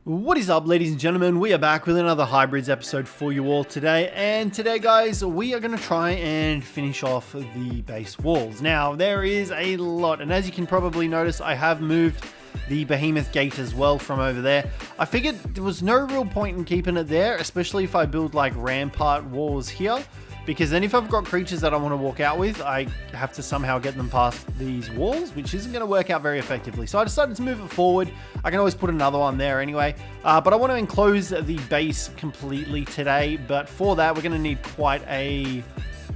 What is up, ladies and gentlemen? We are back with another Hybrids episode for you all today. And today, guys, we are going to try and finish off the base walls. Now, there is a lot. And as you can probably notice, I have moved the behemoth gate as well from over there. I figured there was no real point in keeping it there, especially if I build like rampart walls here. Because then if I've got creatures that I want to walk out with, I have to somehow get them past these walls, which isn't going to work out very effectively. So I decided to move it forward. I can always put another one there anyway. But I want to enclose the base completely today. But for that, we're going to need quite a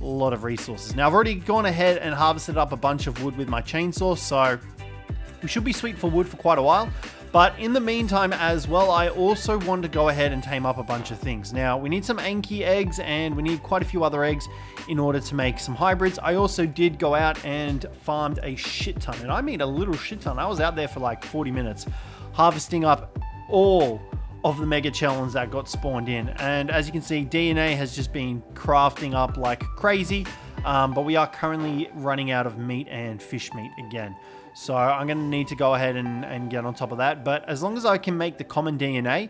lot of resources. Now, I've already gone ahead and harvested up a bunch of wood with my chainsaw. So we should be sweet for wood for quite a while. But in the meantime as well, I also want to go ahead and tame up a bunch of things. Now, we need some Anki eggs and we need quite a few other eggs in order to make some hybrids. I also did go out and farmed a shit ton, and I mean a little shit ton. I was out there for like 40 minutes harvesting up all of the mega chelons that got spawned in. And as you can see, DNA has just been crafting up like crazy, but we are currently running out of meat and fish meat again. So I'm going to need to go ahead and get on top of that. But as long as I can make the common DNA,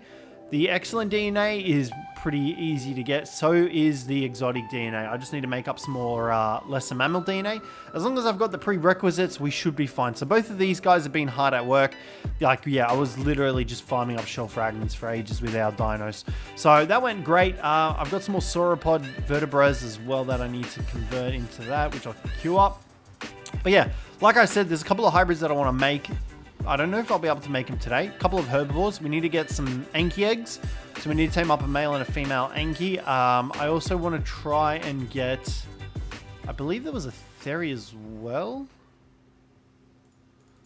the excellent DNA is pretty easy to get. So is the exotic DNA. I just need to make up some more lesser mammal DNA. As long as I've got the prerequisites, we should be fine. So both of these guys have been hard at work. Like, yeah, I was literally just farming up shell fragments for ages with our dinos. So that went great. I've got some more sauropod vertebrates as well that I need to convert into that, which I'll queue up. But yeah, like I said, there's a couple of hybrids that I want to make. I don't know if I'll be able to make them today. A couple of herbivores. We need to get some Anki eggs. So we need to tame up a male and a female Anki. I also want to try and get... I believe there was a Theri as well.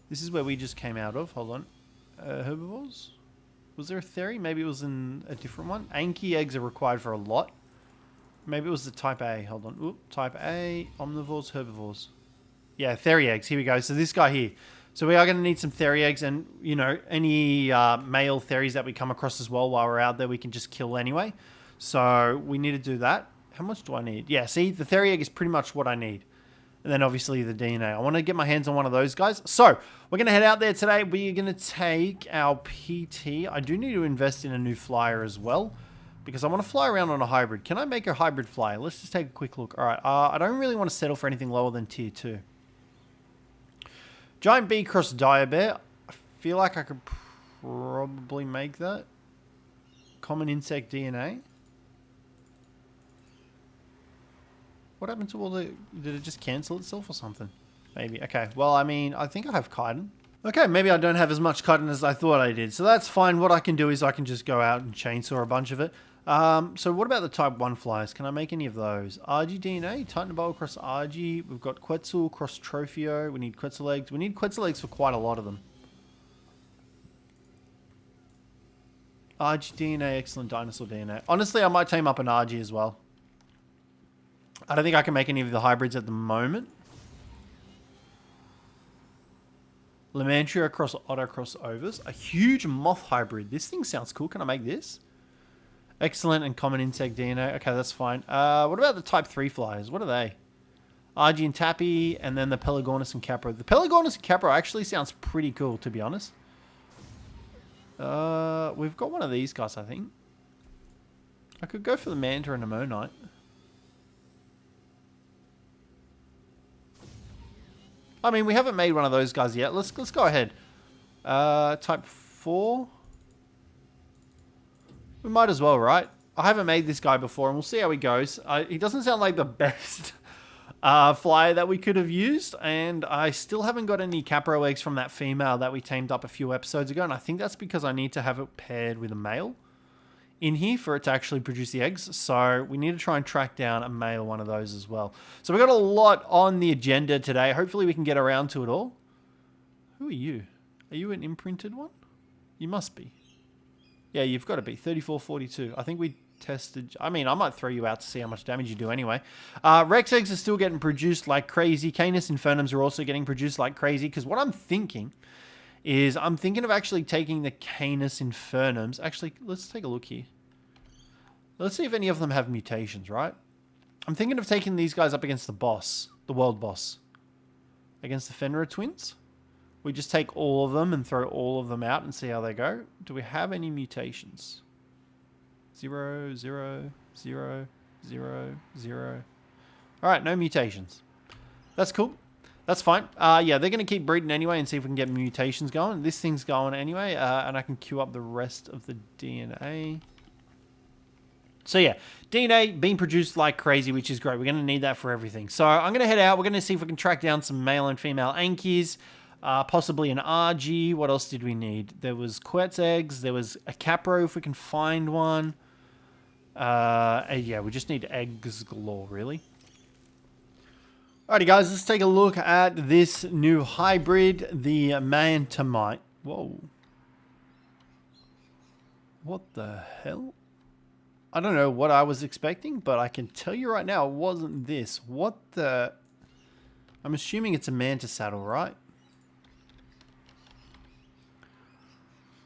This is where we just came out of. Hold on. Herbivores? Was there a Theri? Maybe it was in a different one. Anki eggs are required for a lot. Maybe it was the type A. Hold on. Oop, type A. Omnivores, herbivores. Yeah, Theri eggs. Here we go. So this guy here. So we are going to need some Theri eggs, and you know, any male Theris that we come across as well while we're out there, we can just kill anyway. So we need to do that. How much do I need? Yeah, see, the Theri egg is pretty much what I need. And then obviously the DNA. I want to get my hands on one of those guys. So we're going to head out there today. We're going to take our PT. I do need to invest in a new flyer as well, because I want to fly around on a hybrid. Can I make a hybrid flyer? Let's just take a quick look. All right, I don't really want to settle for anything lower than tier 2. Giant bee cross diabear. I feel like I could probably make that. Common insect DNA. What happened to all the... Did it just cancel itself or something? Maybe. Okay. Well, I mean, I think I have chitin. Okay, maybe I don't have as much chitin as I thought I did. So that's fine. What I can do is I can just go out and chainsaw a bunch of it. So what about the type 1 flyers? Can I make any of those? RG DNA, Titan Bowl cross RG. We've got Quetzal cross Tropheo. We need Quetzal eggs. We need Quetzal eggs for quite a lot of them. RG DNA, excellent dinosaur DNA. Honestly, I might tame up an RG as well. I don't think I can make any of the hybrids at the moment. Lamantria cross Otter cross Overs. A huge moth hybrid. This thing sounds cool. Can I make this? Excellent and common insect DNA. Okay, that's fine. What about the type 3 flyers? What are they? RG and Tappy, and then the Pelagornis and Capra. The Pelagornis and Capra actually sounds pretty cool, to be honest. We've got one of these guys, I think. I could go for the Manta and the Ammonite. I mean, we haven't made one of those guys yet. Let's go ahead. Type 4. We might as well, right? I haven't made this guy before, and we'll see how he goes. He doesn't sound like the best flyer that we could have used, and I still haven't got any Capro eggs from that female that we tamed up a few episodes ago, and I think that's because I need to have it paired with a male in here for it to actually produce the eggs. So we need to try and track down a male one of those as well. So we've got a lot on the agenda today. Hopefully we can get around to it all. Who are you? Are you an imprinted one? You must be. Yeah, you've got to be. 3442. I think we tested... I mean, I might throw you out to see how much damage you do anyway. Rex eggs are still getting produced like crazy. Canis Infernums are also getting produced like crazy. Because what I'm thinking is... I'm thinking of actually taking the Canis Infernums. Actually, let's take a look here. Let's see if any of them have mutations, right? I'm thinking of taking these guys up against the boss. The world boss. Against the Fenrir twins. we just take all of them and throw all of them out and see how they go. Do we have any mutations? 0, 0, 0, 0, 0. All right, no mutations. That's cool. That's fine. Yeah, they're going to keep breeding anyway and see if we can get mutations going. This thing's going anyway, and I can queue up the rest of the DNA. So yeah, DNA being produced like crazy, which is great. We're going to need that for everything. So I'm going to head out. We're going to see if we can track down some male and female Ankies, possibly an RG. What else did we need? There was Cjthecheesedj eggs. There was a Capro if we can find one. Yeah, we just need eggs galore, really. Alrighty, guys, let's take a look at this new hybrid, the Mantomite. Whoa. What the hell? I don't know what I was expecting, but I can tell you right now, it wasn't this. What the... I'm assuming it's a manta saddle, right?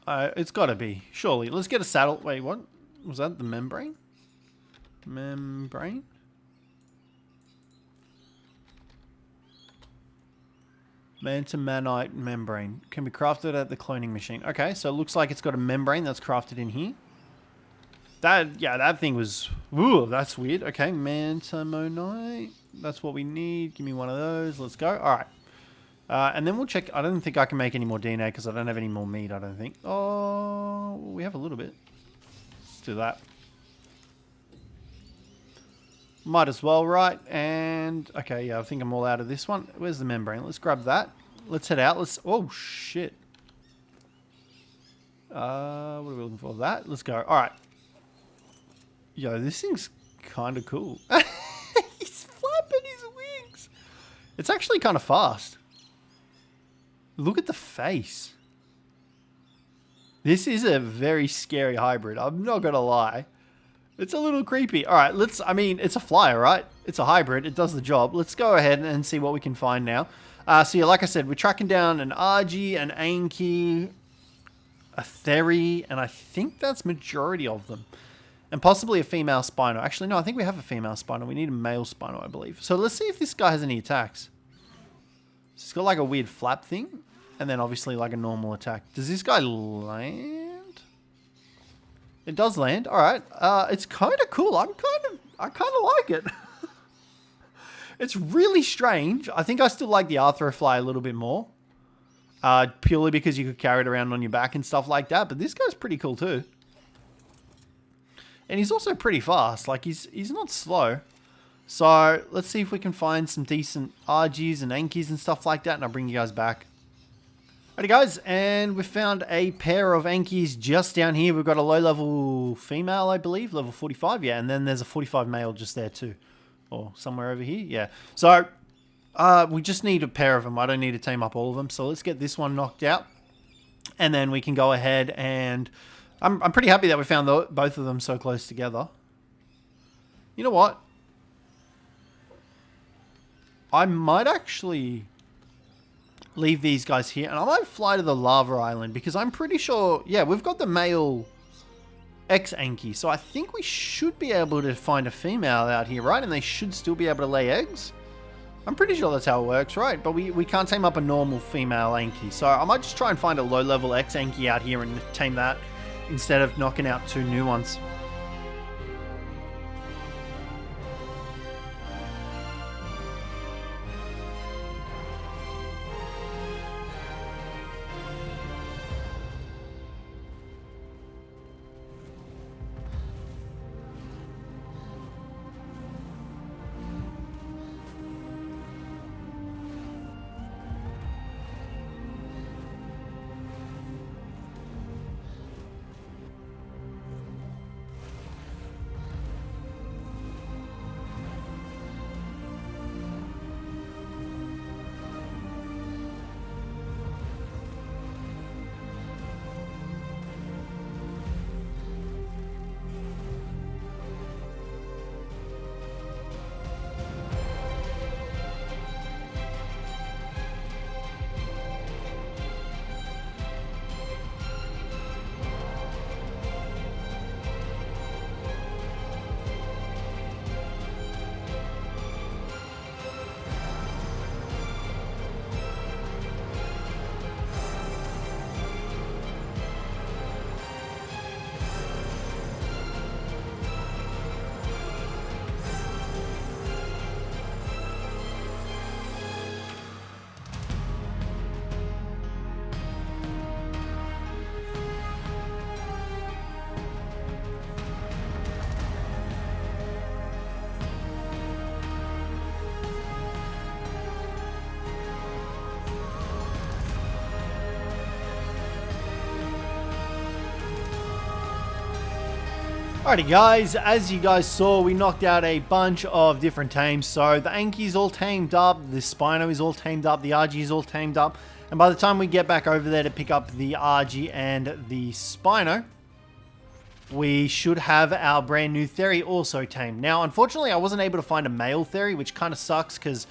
It's got to be, surely. Let's get a saddle. Wait, what? Was that the membrane? Membrane? Mantomanite membrane. Can be crafted at the cloning machine. Okay, so it looks like it's got a membrane that's crafted in here. That thing was... Ooh, that's weird. Okay, Mantomonite. That's what we need. Give me one of those. Let's go. All right. And then we'll check... I don't think I can make any more DNA because I don't have any more meat, I don't think. Oh, we have a little bit. Let's do that. Might as well, right? And... Okay, yeah, I think I'm all out of this one. Where's the membrane? Let's grab that. Let's head out. Let's... Oh, shit. What are we looking for? That? Let's go. All right. Yo, this thing's kind of cool. He's flapping his wings. It's actually kind of fast. Look at the face. This is a very scary hybrid. I'm not going to lie. It's a little creepy. All right, let's... I mean, it's a flyer, right? It's a hybrid. It does the job. Let's go ahead and see what we can find now. So, yeah, like I said, we're tracking down an RG, an Anki, a Theri, and I think that's majority of them. And possibly a female Spino. Actually, no, I think we have a female Spino. We need a male Spino, I believe. So let's see if this guy has any attacks. So he's got like a weird flap thing. And then obviously like a normal attack. Does this guy land? It does land. All right. It's kind of cool. I kind of like it. It's really strange. I think I still like the Arthrofly a little bit more. Purely because you could carry it around on your back and stuff like that. But this guy's pretty cool too. And he's also pretty fast. Like, he's not slow. So, let's see if we can find some decent RGs and Ankies and stuff like that. And I'll bring you guys back. Alrighty, guys. And we found a pair of Ankies just down here. We've got a low-level female, I believe. Level 45, yeah. And then there's a 45 male just there, too. Or somewhere over here, yeah. So, we just need a pair of them. I don't need to tame up all of them. So, let's get this one knocked out. And then we can go ahead and... I'm pretty happy that we found both of them so close together. You know what? I might actually leave these guys here. And I might fly to the Lava Island. Because I'm pretty sure... Yeah, we've got the male X-Anki. So I think we should be able to find a female out here, right? And they should still be able to lay eggs. I'm pretty sure that's how it works, right? But we can't tame up a normal female Anki. So I might just try and find a low-level X-Anki out here and tame that. Instead of knocking out 2 new ones. Alrighty guys, as you guys saw, we knocked out a bunch of different tames. So the Anki's all tamed up, the Spino is all tamed up, the RG is all tamed up. And by the time we get back over there to pick up the RG and the Spino, we should have our brand new Theory also tamed. Now, unfortunately, I wasn't able to find a male Theory, which kind of sucks because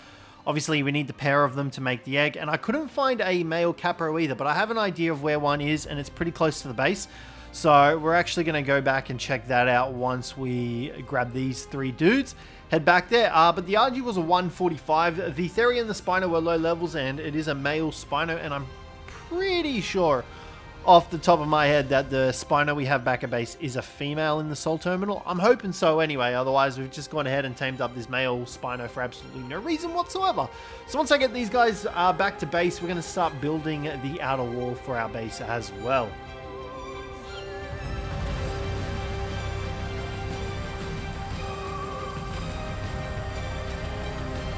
obviously we need the pair of them to make the egg. And I couldn't find a male Capro either, but I have an idea of where one is and it's pretty close to the base. So we're actually going to go back and check that out once we grab these three dudes. Head back there. But the RG was a 145. The Theory and the Spino were low levels, and it is a male Spino. And I'm pretty sure off the top of my head that the Spino we have back at base is a female in the Soul Terminal. I'm hoping so anyway. Otherwise, we've just gone ahead and tamed up this male Spino for absolutely no reason whatsoever. So once I get these guys back to base, we're going to start building the outer wall for our base as well.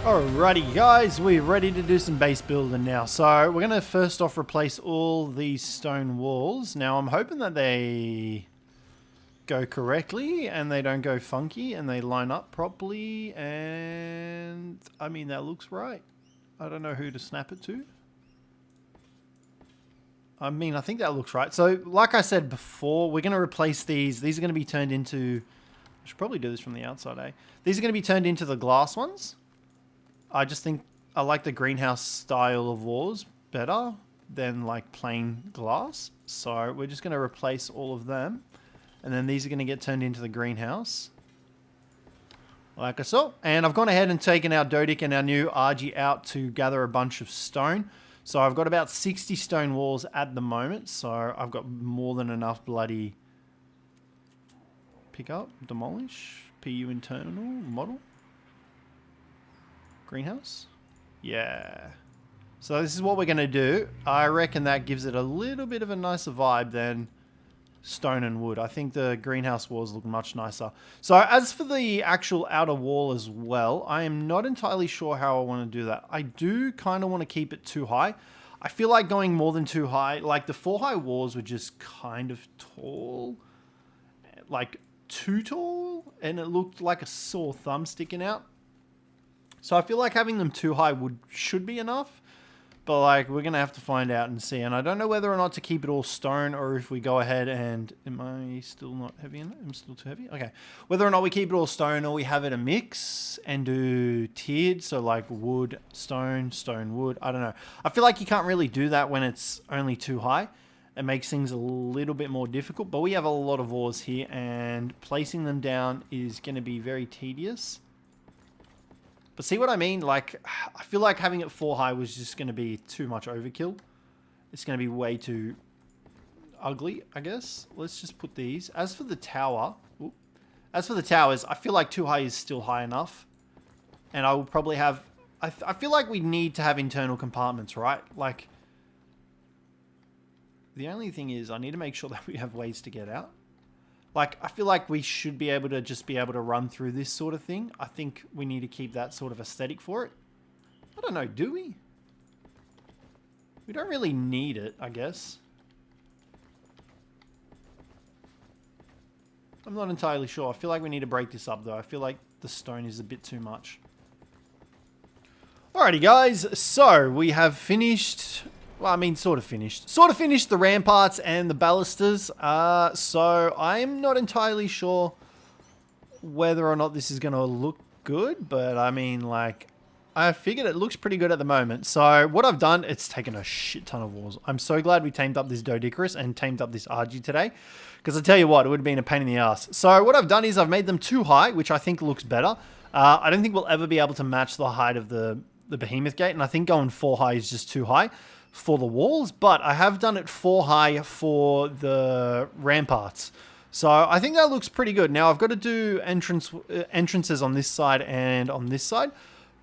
Alrighty guys, we're ready to do some base building now. So we're going to first off replace all these stone walls. Now I'm hoping that they go correctly and they don't go funky and they line up properly. And I mean, that looks right. I don't know who to snap it to. I mean, I think that looks right. So like I said before, we're going to replace these. These are going to be turned into, I should probably do this from the outside, eh? These are going to be turned into the glass ones. I just think I like the greenhouse style of walls better than like plain glass. So we're just going to replace all of them. And then these are going to get turned into the greenhouse. Like I saw. And I've gone ahead and taken our Dodic and our new RG out to gather a bunch of stone. So I've got about 60 stone walls at the moment. So I've got more than enough bloody pick up, demolish, PU internal, model. Greenhouse? Yeah. So this is what we're going to do. I reckon that gives it a little bit of a nicer vibe than stone and wood. I think the greenhouse walls look much nicer. So as for the actual outer wall as well, I am not entirely sure how I want to do that. I do kind of want to keep it too high. I feel like going more than too high, like the 4 high walls were just kind of tall. Like too tall. And it looked like a sore thumb sticking out. So I feel like having them too high should be enough, but like we're gonna have to find out and see. And I don't know whether or not to keep it all stone or if we go ahead and am I still not heavy enough? I'm still too heavy. Okay, whether or not we keep it all stone or we have it a mix and do tiered, so like wood, stone, stone, wood. I don't know. I feel like you can't really do that when it's only too high. It makes things a little bit more difficult. But we have a lot of ores here, and placing them down is going to be very tedious. But see what I mean? Like, I feel like having it 4 high was just going to be too much overkill. It's going to be way too ugly, I guess. Let's just put these. As for the towers, I feel like 2 high is still high enough. And I will probably have... I feel like we need to have internal compartments, right? Like, the only thing is I need to make sure that we have ways to get out. Like, I feel like we should be able to just be able to run through this sort of thing. I think we need to keep that sort of aesthetic for it. I don't know, do we? We don't really need it, I guess. I'm not entirely sure. I feel like we need to break this up, though. I feel like the stone is a bit too much. Alrighty, guys. So, we have finished... Well, I mean, sort of finished. Sort of finished the ramparts and the balusters. So I'm not entirely sure whether or not this is going to look good. But I mean, like, I figured it looks pretty good at the moment. So what I've done, it's taken a shit ton of walls. I'm so glad we tamed up this Dodicarus and tamed up this RG today. Because I tell you what, it would have been a pain in the ass. So what I've done is I've made them too high, which I think looks better. I don't think we'll ever be able to match the height of the behemoth gate. And I think going 4 high is just too high for the walls, but I have done it 4 high for the ramparts. So I think that looks pretty good. Now I've got to do entrances on this side and on this side.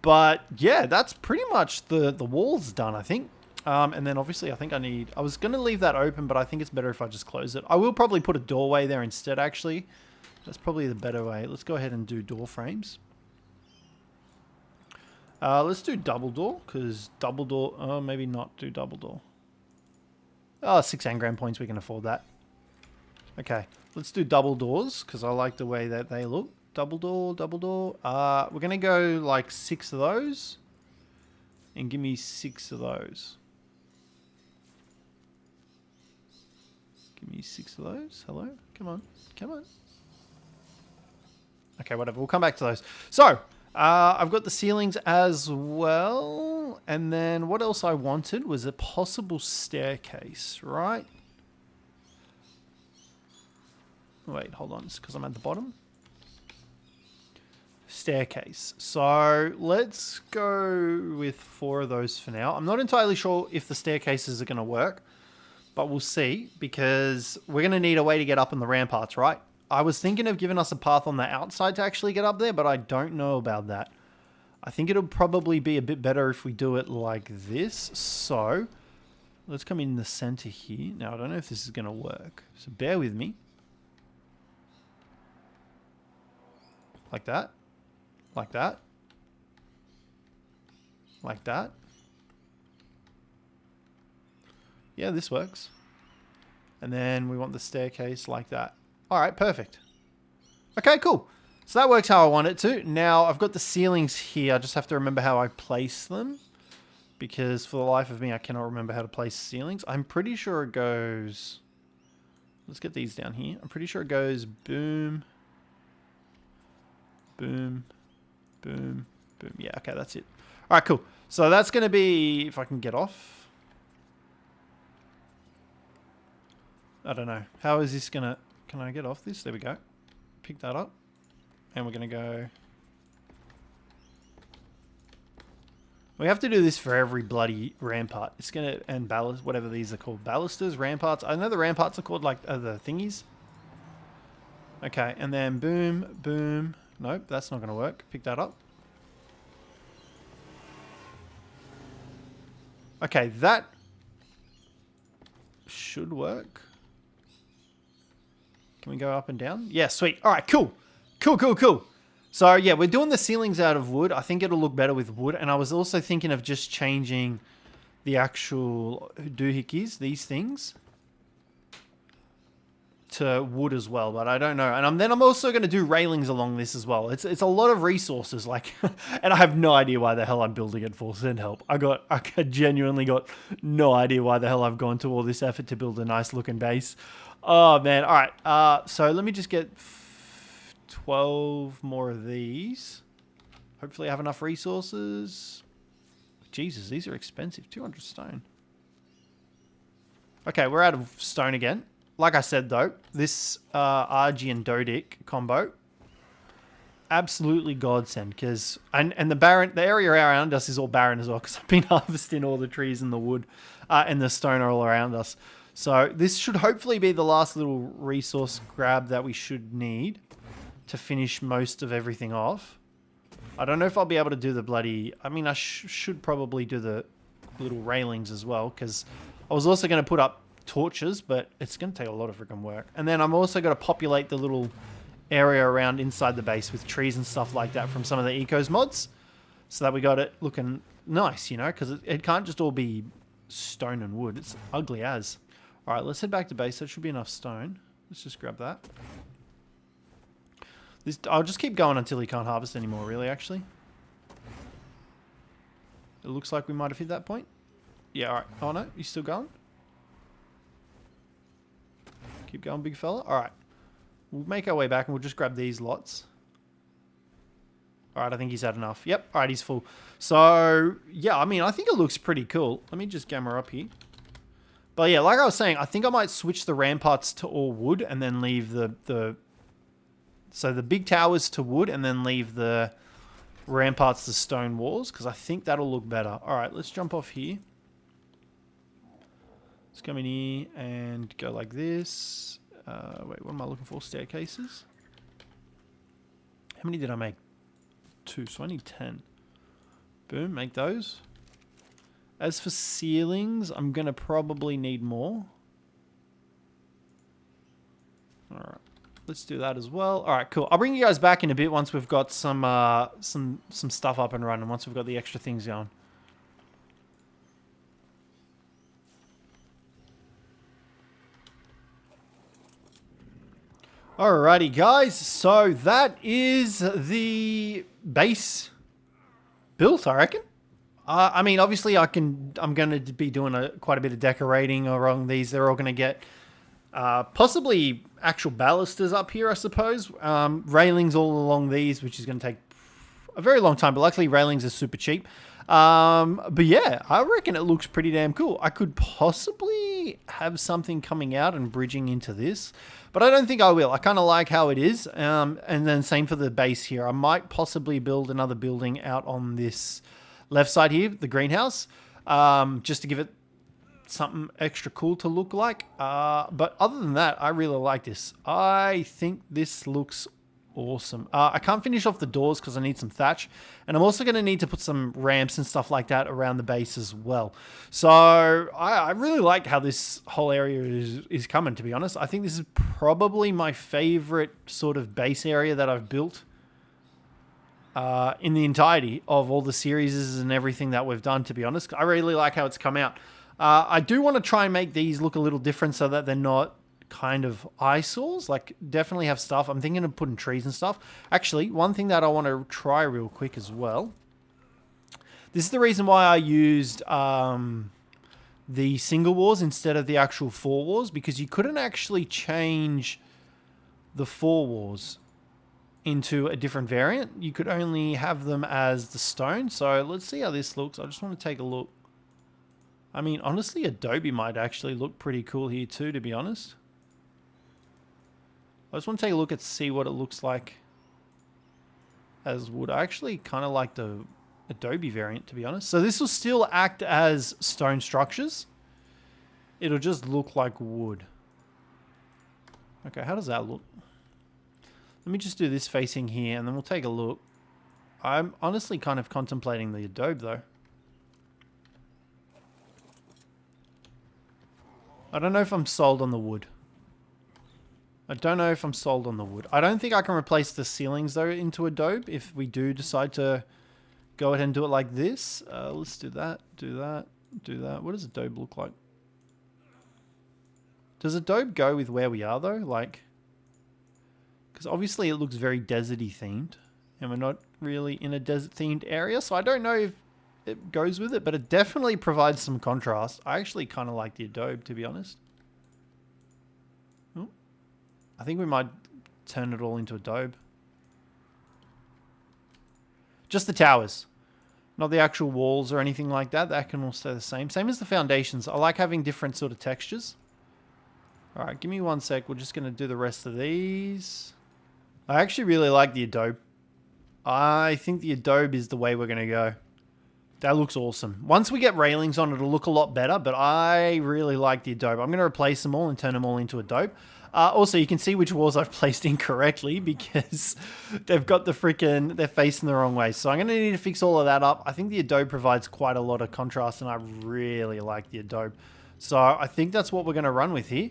But yeah, that's pretty much the walls done, I think. And then obviously I think I was going to leave that open, but I think it's better if I just close it. I will probably put a doorway there instead, actually. That's probably the better way. Let's go ahead and do door frames. Let's do double door, because double door... maybe not do double door. 6 engram points, we can afford that. Okay, let's do double doors because I like the way that they look. Double door, double door. We're going to go like 6 of those. And give me 6 of those. Give me 6 of those. Hello? Come on. Come on. Okay, whatever. We'll come back to those. So, I've got the ceilings as well. And then what else I wanted was a possible staircase, right? Wait, hold on. It's because I'm at the bottom. Staircase. So let's go with 4 of those for now. I'm not entirely sure if the staircases are going to work, but we'll see because we're going to need a way to get up on the ramparts, right? I was thinking of giving us a path on the outside to actually get up there, but I don't know about that. I think it'll probably be a bit better if we do it like this. So let's come in the center here. Now, I don't know if this is going to work, so bear with me. Like that. Like that. Like that. Yeah, this works. And then we want the staircase like that. All right, perfect. Okay, cool. So that works how I want it to. Now, I've got the ceilings here. I just have to remember how I place them. Because for the life of me, I cannot remember how to place ceilings. I'm pretty sure it goes... Let's get these down here. I'm pretty sure it goes boom... Boom, boom, boom. Yeah, okay, that's it. All right, cool. So that's going to be, if I can get off. I don't know. How is this going to, can I get off this? There we go. Pick that up. And we're going to go. We have to do this for every bloody rampart. It's going to, and ballast, whatever these are called. Balusters, ramparts. I know the ramparts are called like the thingies. Okay, and then boom, boom. Nope, that's not going to work. Pick that up. Okay, that should work. Can we go up and down? Yeah, sweet. All right, cool. Cool, cool, cool. So, yeah, we're doing the ceilings out of wood. I think it'll look better with wood. And I was also thinking of just changing the actual doohickeys, these things, to wood as well, but I don't know. And then I'm also going to do railings along this as well. It's a lot of resources, like, and I have no idea why the hell I'm building it for. Send help. I genuinely got no idea why the hell I've gone to all this effort to build a nice looking base. Oh man. All right. So let me just get 12 more of these. Hopefully I have enough resources. Jesus, these are expensive. 200 stone. Okay, we're out of stone again. Like I said, though, this RG and Dodic combo, absolutely godsend. Because and the area around us is all barren as well. Because I've been harvesting all the trees and the wood and the stone are all around us. So this should hopefully be the last little resource grab that we should need to finish most of everything off. I don't know if I'll be able to do the bloody... I mean, I should probably do the little railings as well. Because I was also going to put up torches, but it's going to take a lot of freaking work. And then I'm also going to populate the little area around inside the base with trees and stuff like that from some of the ecos mods, so that we got it looking nice, you know, because it can't just all be stone and wood. It's ugly as. All right, let's head back to base. That should be enough stone. Let's just grab that. I'll just keep going until he can't harvest anymore, really, actually. It looks like we might have hit that point. Yeah, all right. Oh no, you still going? Keep going, big fella. All right. We'll make our way back and we'll just grab these lots. All right, I think he's had enough. Yep. All right, he's full. So, yeah, I mean, I think it looks pretty cool. Let me just gamma up here. But yeah, like I was saying, I think I might switch the ramparts to all wood and then leave so the big towers to wood and then leave the ramparts to stone walls, because I think that'll look better. All right, let's jump off here. Let's come in here and go like this. Wait, what am I looking for? Staircases. How many did I make? 2, so I need 10. Boom, make those. As for ceilings, I'm going to probably need more. Alright, let's do that as well. Alright, cool. I'll bring you guys back in a bit once we've got some stuff up and running, once we've got the extra things going. Alrighty guys, so that is the base built, I reckon. I mean, obviously I'm going to be doing quite a bit of decorating along these. They're all going to get possibly actual balusters up here, I suppose. Railings all along these, which is going to take a very long time, but luckily railings are super cheap. But yeah, I reckon it looks pretty damn cool. I could possibly have something coming out and bridging into this, but I don't think I will. I kind of like how it is. And then same for the base here. I might possibly build another building out on this left side here, the greenhouse, just to give it something extra cool to look like. But other than that, I really like this. I think this looks awesome. I can't finish off the doors because I need some thatch, and I'm also going to need to put some ramps and stuff like that around the base as well. So I really like how this whole area is coming, to be honest. I think this is probably my favorite sort of base area that I've built in the entirety of all the series and everything that we've done, to be honest. I really like how it's come out. I do want to try and make these look a little different so that they're not kind of eyesores. Like, definitely have stuff. I'm thinking of putting trees and stuff. Actually, one thing that I want to try real quick as well. This is the reason why I used the single walls instead of the actual four walls, because you couldn't actually change the four walls into a different variant. You could only have them as the stone. So let's see how this looks. I just want to take a look. I mean, honestly, Adobe might actually look pretty cool here too, to be honest. I just want to take a look at see what it looks like as wood. I actually kind of like the Adobe variant, to be honest. So this will still act as stone structures. It'll just look like wood. Okay, how does that look? Let me just do this facing here, and then we'll take a look. I'm honestly kind of contemplating the Adobe, though. I don't know if I'm sold on the wood. I don't know if I'm sold on the wood. I don't think I can replace the ceilings, though, into Adobe if we do decide to go ahead and do it like this. Let's do that, do that, do that. What does Adobe look like? Does Adobe go with where we are, though? Like, because obviously it looks very deserty themed, and we're not really in a desert themed area, so I don't know if it goes with it, but it definitely provides some contrast. I actually kind of like the Adobe, to be honest. Oh, I think we might turn it all into Adobe. Just the towers, not the actual walls or anything like that. That can all stay the same. Same as the foundations. I like having different sort of textures. All right, give me one sec. We're just going to do the rest of these. I actually really like the Adobe. I think the Adobe is the way we're going to go. That looks awesome. Once we get railings on, it'll look a lot better, but I really like the Adobe. I'm going to replace them all and turn them all into Adobe. Also, you can see which walls I've placed incorrectly because they've got the freaking, they're facing the wrong way. So I'm going to need to fix all of that up. I think the Adobe provides quite a lot of contrast, and I really like the Adobe. So I think that's what we're going to run with here.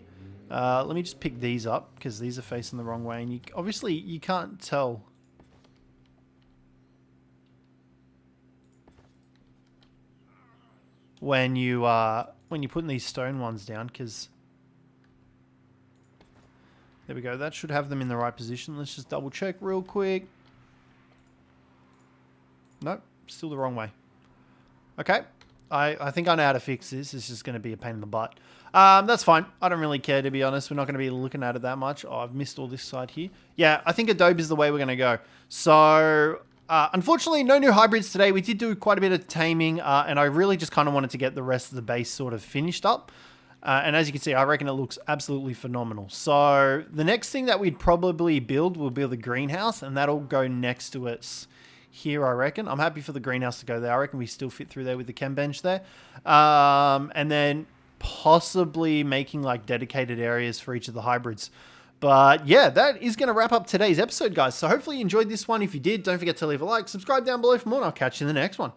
Let me just pick these up because these are facing the wrong way, and obviously you can't tell. When you're putting these stone ones down, because there we go. That should have them in the right position. Let's just double check real quick. Nope, still the wrong way. Okay, I think I know how to fix this. It's just going to be a pain in the butt. That's fine. I don't really care, to be honest. We're not going to be looking at it that much. Oh, I've missed all this side here. Yeah, I think Adobe is the way we're going to go. So unfortunately, no new hybrids today. We did do quite a bit of taming, and I really just kind of wanted to get the rest of the base sort of finished up. And as you can see, I reckon it looks absolutely phenomenal. So the next thing that we'd probably build will be the greenhouse, and that'll go next to it here, I reckon. I'm happy for the greenhouse to go there. I reckon we still fit through there with the chem bench there. And then possibly making like dedicated areas for each of the hybrids. But yeah, that is going to wrap up today's episode, guys. So hopefully you enjoyed this one. If you did, don't forget to leave a like, subscribe down below for more, and I'll catch you in the next one.